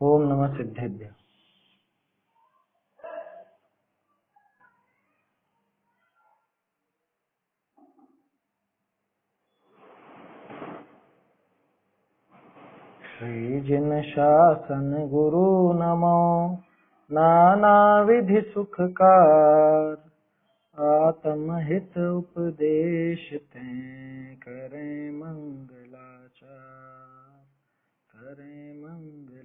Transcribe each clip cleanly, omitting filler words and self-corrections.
ओम नमः सिद्धेभ्य। श्री जिन शासन गुरु नमो नाना विधि सुखकार, आत्म हित उपदेश तें करें मंगलाचार, करें मंगलाचार।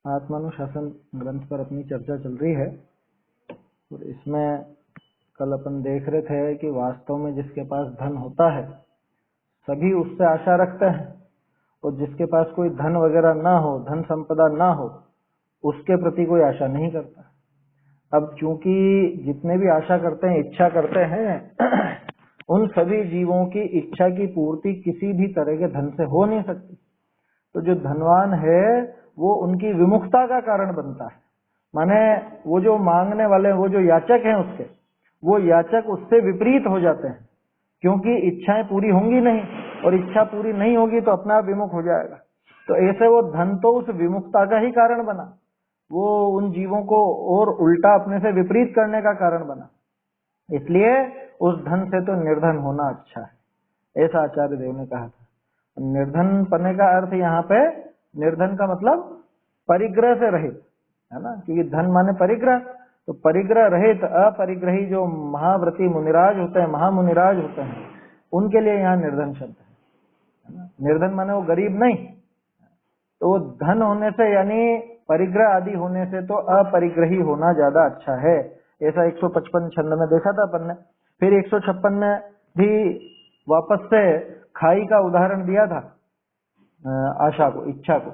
आत्मानुशासन ग्रंथ पर अपनी चर्चा चल रही है और इसमें कल अपन देख रहे थे कि वास्तव में जिसके पास धन होता है सभी उससे आशा रखते हैं, और जिसके पास कोई धन वगैरह ना हो, धन संपदा ना हो, उसके प्रति कोई आशा नहीं करता। अब चूंकि जितने भी आशा करते हैं, इच्छा करते हैं, उन सभी जीवों की इच्छा की पूर्ति किसी भी तरह के धन से हो नहीं सकती। तो जो धनवान है वो उनकी विमुखता का कारण बनता है। माने वो जो मांगने वाले, वो जो याचक हैं उसके, वो याचक उससे विपरीत हो जाते हैं, क्योंकि इच्छाएं पूरी होंगी नहीं, और इच्छा पूरी नहीं होगी तो अपना विमुख हो जाएगा। तो ऐसे वो धन तो उस विमुखता का ही कारण बना, वो उन जीवों को और उल्टा अपने से विपरीत करने का कारण बना। इसलिए उस धन से तो निर्धन होना अच्छा है, ऐसा आचार्य देव ने कहा था। निर्धन पने का अर्थ यहाँ पे, निर्धन का मतलब परिग्रह से रहित है ना, क्योंकि धन माने परिग्रह, तो परिग्रह रहित अपरिग्रही जो महाव्रती मुनिराज होते हैं, महामुनिराज होते हैं, उनके लिए यहाँ निर्धन शब्द है ना। निर्धन माने वो गरीब नहीं, तो वो धन होने से यानी परिग्रह आदि होने से तो अपरिग्रही होना ज्यादा अच्छा है। ऐसा 155 छंद में देखा था अपन ने। फिर 156 में भी वापस से खाई का उदाहरण दिया था, आशा को, इच्छा को।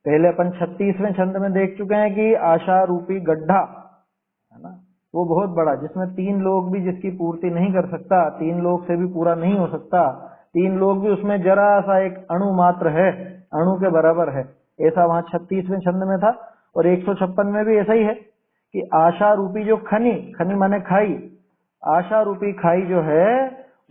पहले अपन 36वें छंद में देख चुके हैं कि आशा रूपी गड्ढा है ना, वो बहुत बड़ा, जिसमें 3 लोग भी जिसकी पूर्ति नहीं कर सकता, 3 लोग से भी पूरा नहीं हो सकता, 3 लोग भी उसमें जरा सा एक अणु मात्र है, अणु के बराबर है, ऐसा वहां 36वें छंद में था। और 156 में भी ऐसा ही है कि आशा रूपी जो खनी, खनी माने खाई, आशा रूपी खाई जो है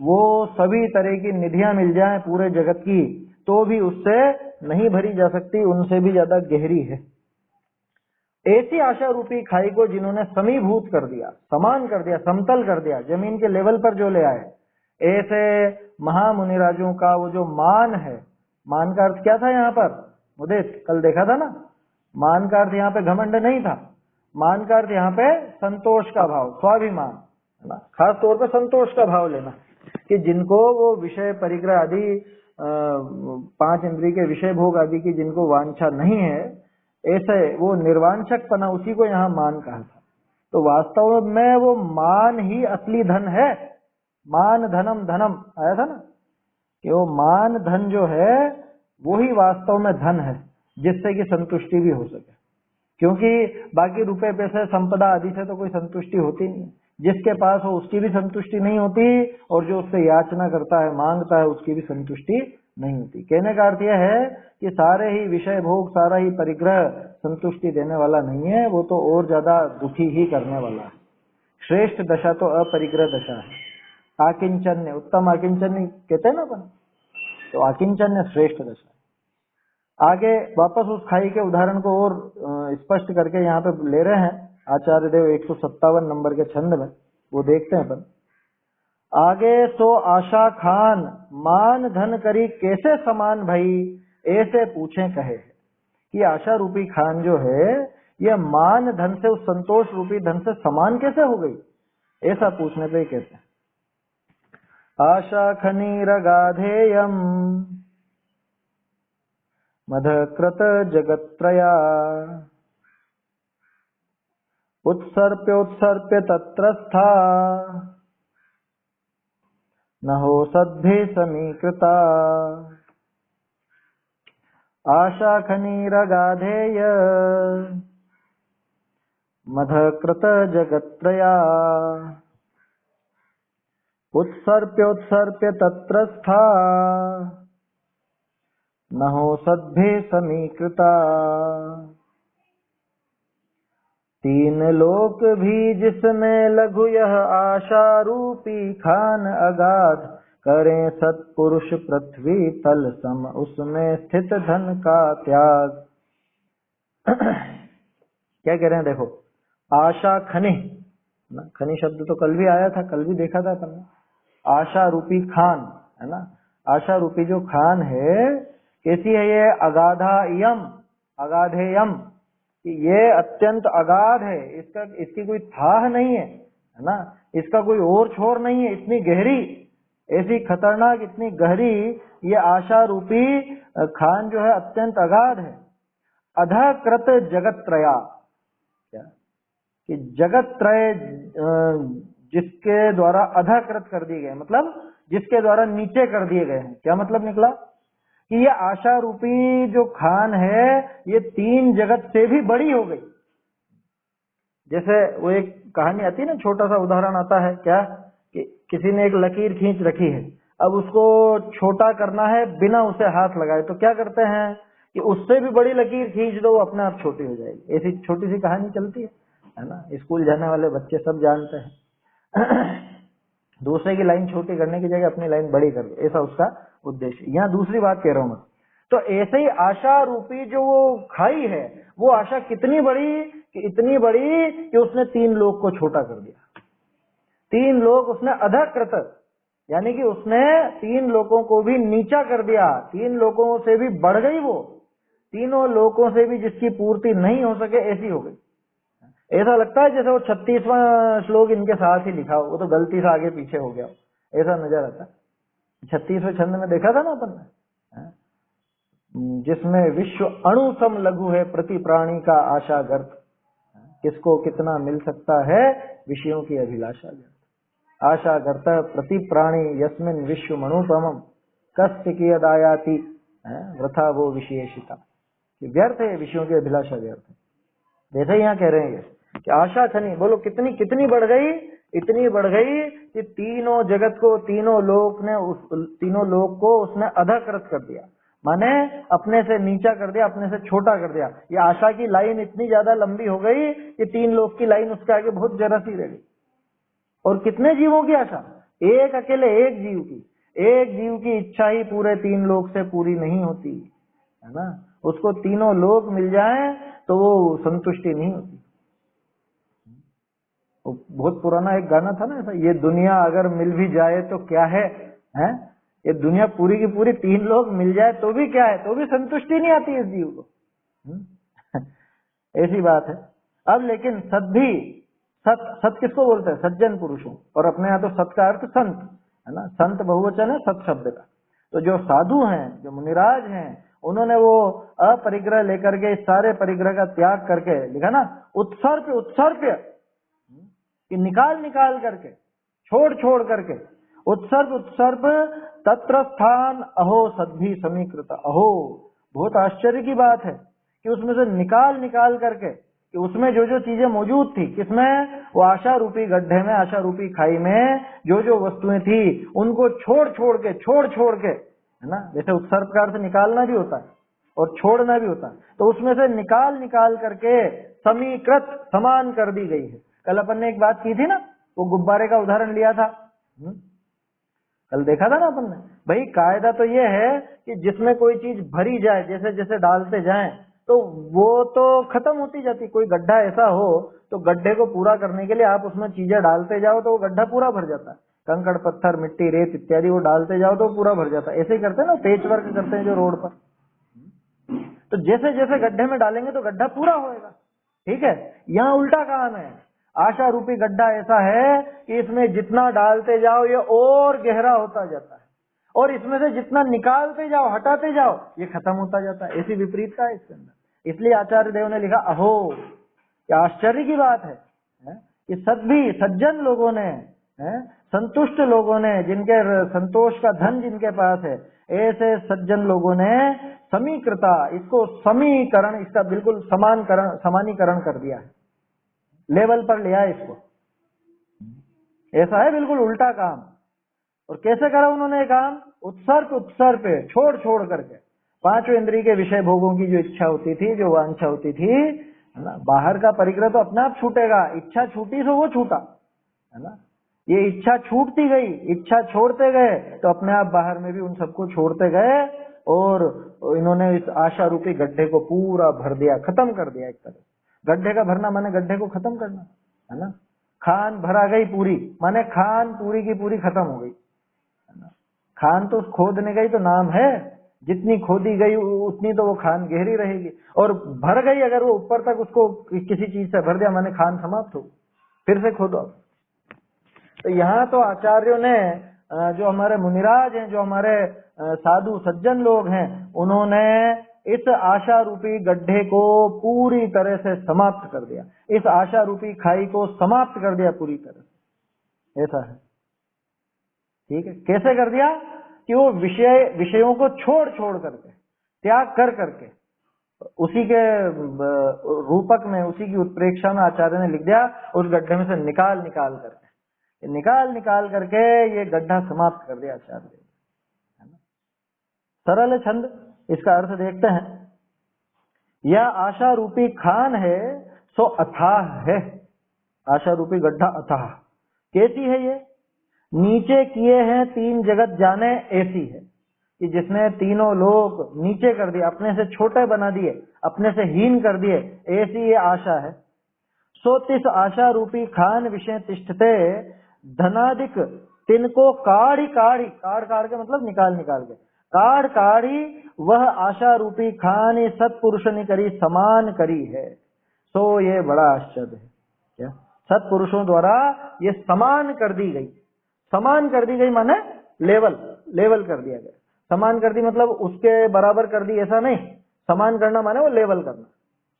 वो सभी तरह की निधियां मिल जाएं पूरे जगत की तो भी उससे नहीं भरी जा सकती, उनसे भी ज्यादा गहरी है। ऐसी आशा रूपी खाई को जिन्होंने समीभूत कर दिया, समान कर दिया, समतल कर दिया, जमीन के लेवल पर जो ले आए, ऐसे महामुनिराजों का वो जो मान है, मान का अर्थ क्या था यहाँ पर उदित, कल देखा था ना। मान का अर्थ यहाँ पे घमंड नहीं था, मान का अर्थ यहाँ पे संतोष का भाव, स्वाभिमान है ना। खास तौर पे संतोष का भाव लेना कि जिनको वो विषय परिग्रह आदि 5 इंद्रिय के विषय भोग आदि की जिनको वांछा नहीं है, ऐसे वो निर्वांछक पना, उसी को यहाँ मान कहा था। तो वास्तव में वो मान ही असली धन है। मान धनम धनम आया था ना, कि वो मान धन जो है वो ही वास्तव में धन है, जिससे कि संतुष्टि भी हो सके। क्योंकि बाकी रुपए पैसे संपदा आदि से तो कोई संतुष्टि होती नहीं, जिसके पास हो उसकी भी संतुष्टि नहीं होती, और जो उससे याचना करता है, मांगता है, उसकी भी संतुष्टि नहीं होती। कहने का अर्थ यह है कि सारे ही विषय भोग, सारा ही परिग्रह संतुष्टि देने वाला नहीं है, वो तो और ज्यादा दुखी ही करने वाला है। श्रेष्ठ दशा तो अपरिग्रह दशा है। आकिंचन्य, उत्तम आकिंचन्य कहते हैं ना अपन, तो आकिंचन्य श्रेष्ठ दशा। आगे वापस उस खाई के उदाहरण को और स्पष्ट करके यहाँ पे ले रहे हैं आचार्य देव 157 नंबर के छंद में, वो देखते हैं अपन। आगे सो आशा खान मान धन करी कैसे समान भई, ऐसे पूछे कहे कि आशा रूपी खान जो है यह मान धन से, उस संतोष रूपी धन से समान कैसे हो गई, ऐसा पूछने पे कहते हैं। आशा खनी रगाधेयम मधकृत जगत्त्रया, उत्सर्प्योत्सर्प्य तत्रस्था, न हो सद्भि समीकृता। आशा खनीरगाधेय मधकृत जगत्त्रया, उत्सर्प्योत्सर्प्य तत्रस्था, न हो सद्भि समीकृता। 3 लोक भी जिसमें लघु यह आशा रूपी खान अगाध, करें सत्पुरुष पृथ्वी तल सम, उसमें स्थित धन का त्याग। क्या कह रहे हैं देखो, आशा खनि ना, खनि शब्द तो कल भी आया था, कल भी देखा था अपन ने। आशा रूपी खान है ना, आशा रूपी जो खान है कैसी है ये, अगाधायम, अगाधेयम, ये अत्यंत अगाध है, इसकी कोई थाह नहीं है ना, इसका कोई और छोर नहीं है, इतनी गहरी, ऐसी खतरनाक, इतनी गहरी ये आशा रूपी खान जो है अत्यंत अगाध है। अधकृत जगत त्रया, क्या कि जगत त्रय जिसके द्वारा अधकृत कर दिए गए, मतलब जिसके द्वारा नीचे कर दिए गए हैं। क्या मतलब निकला कि ये आशा रूपी जो खान है ये 3 जगत से भी बड़ी हो गई। जैसे वो एक कहानी आती है ना, छोटा सा उदाहरण आता है, क्या कि किसी ने एक लकीर खींच रखी है, अब उसको छोटा करना है बिना उसे हाथ लगाए, तो क्या करते हैं कि उससे भी बड़ी लकीर खींच दो, वो अपने आप छोटी हो जाएगी। ऐसी छोटी सी कहानी चलती है ना, स्कूल जाने वाले बच्चे सब जानते हैं। दूसरे की लाइन छोटी करने की जगह अपनी लाइन बड़ी कर दो, ऐसा उसका उद्देश्य। यहाँ दूसरी बात कह रहा हूं मैं, तो ऐसे ही आशा रूपी जो वो खाई है, वो आशा कितनी बड़ी, कि इतनी बड़ी कि उसने 3 लोग को छोटा कर दिया। 3 लोग उसने अधकृत, यानी कि उसने 3 लोगों को भी नीचा कर दिया, 3 लोगों से भी बढ़ गई वो, तीनों लोगों से भी जिसकी पूर्ति नहीं हो सके ऐसी हो गई। ऐसा लगता है जैसे वो 36वां श्लोक इनके साथ ही लिखा हो, वो तो गलती से आगे पीछे हो गया, ऐसा नजर आता है। 36वें छंद में देखा था ना अपन ने, जिसमें विश्व अणु सम लघु है, प्रति प्राणी का आशा गर्त, किसको कितना मिल सकता है, विषयों की अभिलाषा गर्त। आशा गर्त प्रति प्राणी यस्मिन विश्व मनुपमम, कस्य कियदायाति वृथा वो विशेषिता, व्यर्थ है विषयों की अभिलाषा, व्यर्थ है। जैसे यहाँ कह रहे हैं कि आशा खनी, बोलो कितनी कितनी बढ़ गई, इतनी बढ़ गई कि तीनों जगत को, तीनों लोक को उसने अधकृत कर दिया, माने अपने से नीचा कर दिया, अपने से छोटा कर दिया। ये आशा की लाइन इतनी ज्यादा लंबी हो गई कि 3 लोक की लाइन उसके आगे बहुत जरा सी रह गई। और कितने जीवों की आशा, एक अकेले एक जीव की इच्छा ही पूरे 3 लोक से पूरी नहीं होती है ना, उसको तीनों लोक मिल जाए तो वो संतुष्टि नहीं होती। बहुत पुराना एक गाना था ना ऐसा, ये दुनिया अगर मिल भी जाए तो क्या है, हैं? ये दुनिया पूरी की पूरी 3 लोग मिल जाए तो भी क्या है, तो भी संतुष्टि नहीं आती इस जीव को। ऐसी बात है। अब लेकिन सत किसको बोलते हैं, सज्जन पुरुषों, और अपने यहाँ तो सत का अर्थ संत है ना, संत बहुवचन है सत शब्द का। तो जो साधु हैं, जो मुनिराज हैं, उन्होंने वो अपरिग्रह लेकर के, सारे परिग्रह का त्याग करके, लिखा ना उत्सर्प्य कि निकाल करके, छोड़ करके, उत्सर्प तत्र स्थान अहो सद्भि समीकृत। अहो, बहुत आश्चर्य की बात है कि उसमें से निकाल करके, कि उसमें जो जो चीजें मौजूद थी, किसमें, वो आशा रूपी गड्ढे में, आशा रूपी खाई में जो जो वस्तुएं थी, उनको छोड़ के है ना, जैसे उत्सर्प का अर्थ निकालना भी होता है और छोड़ना भी होता है, तो उसमें से निकाल करके समीकृत, समान कर दी गई है। कल अपन ने एक बात की थी ना, वो गुब्बारे का उदाहरण लिया था, कल देखा था ना अपन ने। भाई कायदा तो ये है कि जिसमें कोई चीज भरी जाए, जैसे जैसे डालते जाएं, तो वो तो खत्म होती जाती। कोई गड्ढा ऐसा हो तो गड्ढे को पूरा करने के लिए आप उसमें चीजें डालते जाओ तो वो गड्ढा पूरा भर जाता है। कंकड़ पत्थर मिट्टी रेत इत्यादि वो डालते जाओ तो पूरा भर जाता है। ऐसे ही करते हैं ना, पेच वर्क करते हैं जो रोड पर, तो जैसे जैसे गड्ढे में डालेंगे तो गड्ढा पूरा होएगा। ठीक है, यहाँ उल्टा काम है। आशा रूपी गड्ढा ऐसा है कि इसमें जितना डालते जाओ ये और गहरा होता जाता है, और इसमें से जितना निकालते जाओ, हटाते जाओ, ये खत्म होता जाता है। ऐसी विपरीतता है इसके अंदर। इसलिए आचार्य देव ने लिखा अहो, क्या आश्चर्य की बात है कि सज्जन लोगों ने, संतुष्ट लोगों ने, जिनके संतोष का धन जिनके पास है, ऐसे सज्जन लोगों ने समीकृता, इसको समीकरण, इसका बिल्कुल समानीकरण कर दिया है, लेवल पर लिया है इसको। ऐसा है बिल्कुल उल्टा काम। और कैसे करा उन्होंने काम, उत्सर्प छोड़ करके। 5 इंद्रिय के विषय भोगों की जो इच्छा होती थी, जो वांछा होती थी, है ना, बाहर का परिग्रह तो अपने आप छूटेगा, इच्छा छूटी तो वो छूटा, है ना। ये इच्छा छूटती गई, इच्छा छोड़ते गए तो अपने आप बाहर में भी उन सबको छोड़ते गए और इन्होंने इस आशा रूपी गड्ढे को पूरा भर दिया, खत्म कर दिया। एक तरह गड्ढे का भरना माने गड्ढे को खत्म करना है ना। खान भरा गई पूरी माने खान पूरी की पूरी खत्म हो गई है ना। खान तो खोदने गई तो नाम है, जितनी खोदी गई उतनी तो वो खान गहरी रहेगी, और भर गई अगर वो ऊपर तक उसको किसी चीज से भर दिया माने खान समाप्त हो, फिर से खोदो। तो यहाँ तो आचार्यों ने, जो हमारे मुनिराज हैं, जो हमारे साधु सज्जन लोग हैं, उन्होंने इस आशा रूपी गड्ढे को पूरी तरह से समाप्त कर दिया, इस आशा रूपी खाई को समाप्त कर दिया पूरी तरह से। ऐसा है, ठीक है। कैसे कर दिया कि वो विषयों को छोड़ छोड़ करके, त्याग कर करके, उसी के रूपक में, उसी की उत्प्रेक्षा में आचार्य ने लिख दिया, उस गड्ढे में से निकाल निकाल करके ये गड्ढा समाप्त कर दिया आचार्य ने। सरल है छंद, इसका अर्थ देखते हैं। यह आशा रूपी खान है सो अथाह है। आशा रूपी गड्ढा अथाह कैसी है ये? नीचे किए हैं तीन जगत जाने ऐसी है, कि जिसने तीनों लोग नीचे कर दिए, अपने से छोटे बना दिए, अपने से हीन कर दिए, ऐसी ये आशा है। सो तिस आशा रूपी खान विषय तिष्ठते धनादिक तिनको काढ़ी काढ़ी, काढ़ काढ़ के मतलब निकाल निकाल के, काढ़ काढ़ी वह आशा रूपी खान सत्पुरुष ने करी समान करी है। सो ये बड़ा आश्चर्य है, क्या सत्पुरुषों द्वारा ये समान कर दी गई। समान कर दी गई माने लेवल लेवल कर दिया गया। समान कर दी मतलब उसके बराबर कर दी ऐसा नहीं, समान करना माने वो लेवल करना,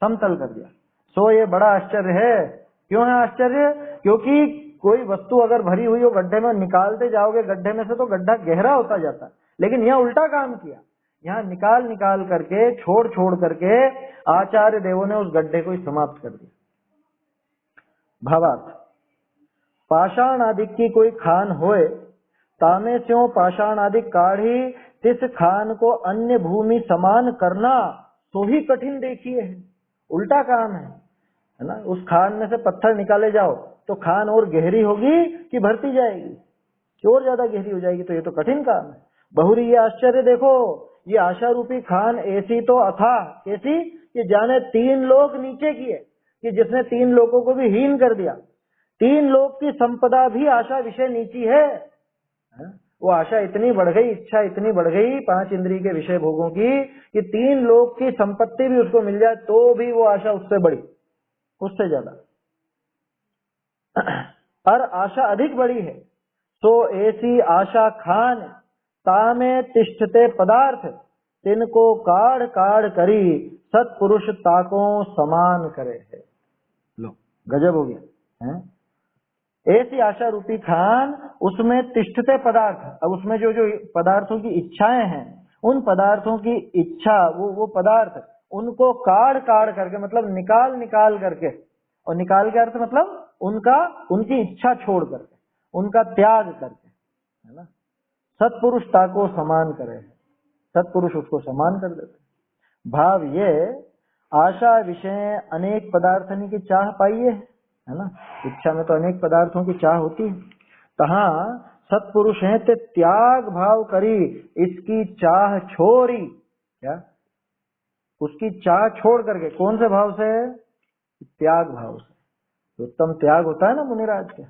समतल कर दिया। सो ये बड़ा आश्चर्य है। क्यों है आश्चर्य? क्योंकि कोई वस्तु अगर भरी हुई हो गड्ढे में, निकालते जाओगे गड्ढे में से तो गड्ढा गहरा होता जाता है, लेकिन यहाँ उल्टा काम किया, यहाँ निकाल निकाल करके, छोड़ छोड़ करके आचार्य देवों ने उस गड्ढे को ही समाप्त कर दिया। भावार्थ, पाषाण आदि की कोई खान होए, तामे स्यों पाषाण आदि काढ़ी तिस खान को अन्य भूमि समान करना तो ही कठिन देखिए है। उल्टा काम है ना। उस खान में से पत्थर निकाले जाओ तो खान और गहरी होगी कि भरती जाएगी, कि और ज्यादा गहरी हो जाएगी, तो ये तो कठिन काम है। बहुरी ये आश्चर्य देखो, ये आशा रूपी खान ऐसी तो अथा, कैसी कि जाने तीन लोग नीचे किए, कि जिसने तीन लोगों को भी हीन कर दिया। तीन लोग की संपदा भी आशा विषय नीची है। वो आशा इतनी बढ़ गई, इच्छा इतनी बढ़ गई पांच इंद्रिय के विषय भोगों की, कि तीन लोग की संपत्ति भी उसको मिल जाए तो भी वो आशा उससे बड़ी, उससे ज्यादा, और आशा अधिक बड़ी है। तो ऐसी आशा खान तामे तिष्ठते पदार्थ तिनको काढ़ काढ़ करी सत्पुरुष ताको समान करे है। लो गजब हो गया है। ऐसी आशा रूपी खान, उसमें तिष्ठते पदार्थ, अब उसमें जो जो पदार्थों की इच्छाएं हैं, उन पदार्थों की इच्छा, वो पदार्थ उनको काढ़ काढ़ करके मतलब निकाल निकाल करके, और निकाल के अर्थ मतलब उनकी इच्छा छोड़ करके, उनका त्याग करके, है ना, सत्पुरुषता को समान करे, सत्पुरुष उसको समान कर देते। भाव ये आशा विषय अनेक पदार्थनी की चाह पाइए, है ना। इच्छा में तो अनेक पदार्थों की चाह होती है, तहाँ सत्पुरुष है ते त्याग भाव करी इसकी चाह छोड़ी, क्या उसकी चाह छोड़ करके, कौन से भाव से? त्याग भाव से। उत्तम त्याग होता है ना मुनिराज के,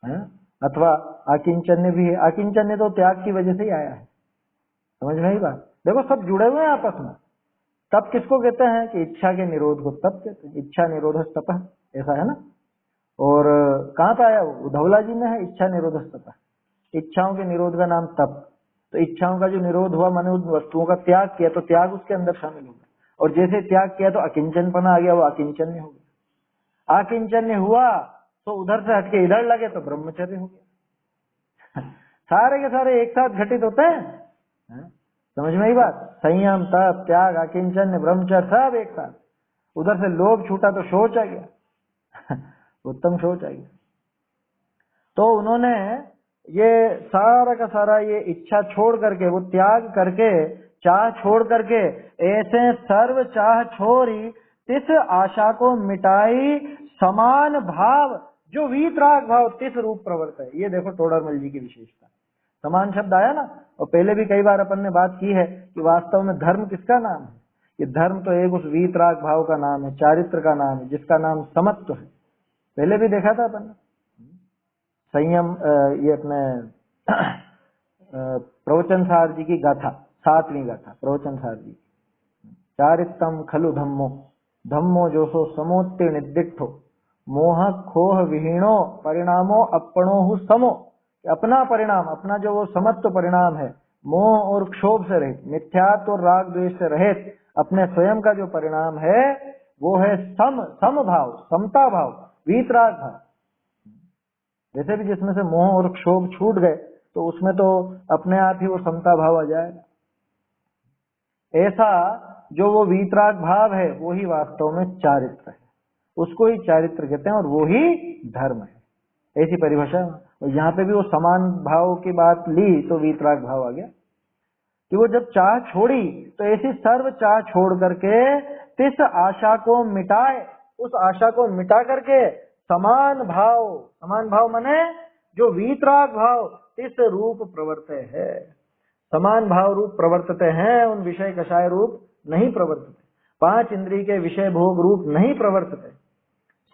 है? अथवा आकिंचन्य भी है। आकिंचन्य तो त्याग की वजह से ही आया है, समझ में आई बात? देखो सब जुड़े हुए हैं आपस में। तप किसको कहते हैं? कि इच्छा के निरोध को तप कहते हैं। इच्छा निरोध तप, ऐसा है ना। और कहाँ पे आया? वो धवला जी में है, इच्छा निरोध तप। इच्छाओं के निरोध का नाम तप। तो इच्छाओं का जो निरोध हुआ, माने उन वस्तुओं का त्याग किया, तो त्याग उसके अंदर शामिल हो गया। और जैसे त्याग किया तो अकिंचनपना आ गया, वो अकिंचन्य हो गया। अकिंचन्य हुआ तो उधर से हटके इधर लगे तो ब्रह्मचर्य हो गया। सारे के सारे एक साथ घटित होते हैं, समझ में आई बात? संयम, तप, त्याग, अकिंचन्य, ब्रह्मचर्य सब एक साथ। उधर से लोभ छूटा तो शौच आ गया। उत्तम शौच आ गया। तो उन्होंने ये सारा का सारा ये इच्छा छोड़ करके, वो त्याग करके, चाह छोड़ करके, ऐसे सर्व चाह छोड़ी तिस आशा को मिटाई समान भाव जो वीतराग भाव तिस रूप प्रवर्त है। ये देखो टोडरमल जी की विशेषता। समान शब्द आया ना, और पहले भी कई बार अपन ने बात की है कि वास्तव में धर्म किसका नाम है। ये धर्म तो एक उस वीतराग भाव का नाम है, चारित्र का नाम है, जिसका नाम समत्व है। पहले भी देखा था अपन ने संयम, ये अपने प्रवचन सार जी की गाथा, 7वीं गाथा प्रवचन सार जी। चारित्रम खलु धम्मो, धम्मो जो सो समोत्ति निर्दिष्टो, मोह खोह विहीणो परिणामो अपणो समो। अपना परिणाम, अपना जो वो समत्व परिणाम है, मोह और क्षोभ से रहित, मिथ्यात्व और राग द्वेष से रहित अपने स्वयं का जो परिणाम है वो है सम भाव, समता भाव, वीतराग भाव। जैसे भी जिसमें से मोह और क्षोभ छूट गए तो उसमें तो अपने आप ही वो समता भाव आ जाएगा। ऐसा जो वो वीतराग भाव है वो ही वास्तव में चारित्र है, उसको ही चारित्र कहते हैं और वो ही धर्म है, ऐसी परिभाषा। और यहाँ पे भी वो समान भाव की बात ली तो वीतराग भाव आ गया कि वो जब चाह छोड़ी तो ऐसी सर्व चाह छोड़ करके तिस आशा को मिटाए, उस आशा को मिटा करके समान भाव माने जो वीतराग भाव तिस रूप प्रवर्ते है, समान भाव रूप प्रवर्तते हैं, उन विषय कषाय रूप नहीं प्रवर्तते, 5 इंद्रिय के विषय भोग रूप नहीं प्रवर्तते।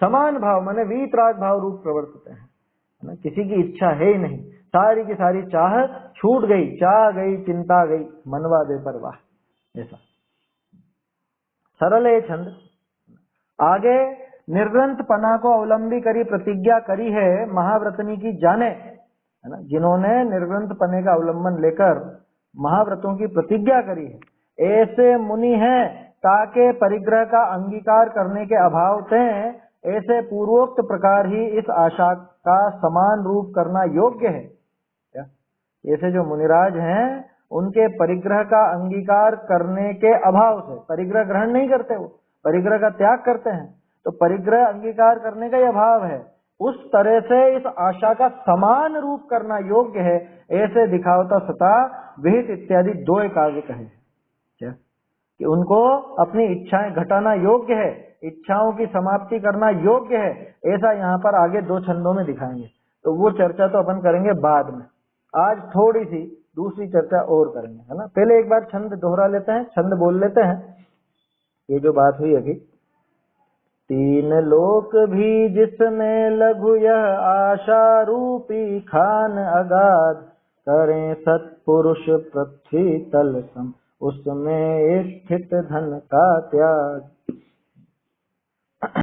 समान भाव माने वीतराग भाव रूप प्रवर्तते हैं, है ना। किसी की इच्छा है ही नहीं, सारी की सारी चाह छूट गई, चाह गई चिंता गई, मनवा दे परवाह। ऐसा सरल है छंद। आगे निर्ग्रंथ पना को अवलंबी करी प्रतिज्ञा करी है महाव्रतनी की जाने, है ना। जिन्होंने निर्ग्रंथ पने का अवलंबन लेकर महाव्रतों की प्रतिज्ञा करी है, ऐसे मुनि हैं ताके परिग्रह का अंगीकार करने के अभाव से ऐसे पूर्वोक्त प्रकार ही इस आशा का समान रूप करना योग्य है। क्या ऐसे जो मुनिराज हैं उनके परिग्रह का अंगीकार करने के अभाव से, परिग्रह ग्रहण नहीं करते, वो परिग्रह का त्याग करते हैं, तो परिग्रह अंगीकार करने का ही अभाव है, उस तरह से इस आशा का समान रूप करना योग्य है, ऐसे दिखावता सता विहित इत्यादि 2 काव्य कहे क्या कि उनको अपनी इच्छाएं घटाना योग्य है, इच्छाओं की समाप्ति करना योग्य है, ऐसा यहाँ पर आगे 2 छंदों में दिखाएंगे। तो वो चर्चा तो अपन करेंगे बाद में, आज थोड़ी सी दूसरी चर्चा और करेंगे, है ना। पहले एक बार छंद दोहरा लेते हैं, छंद बोल लेते हैं। ये जो बात हुई अभी, 3 लोक भी जिसमें लघु यह आशा रूपी खान अगाध, करें सत्पुरुष पृथ्वी तल सम, उसमें स्थित धन का त्याग।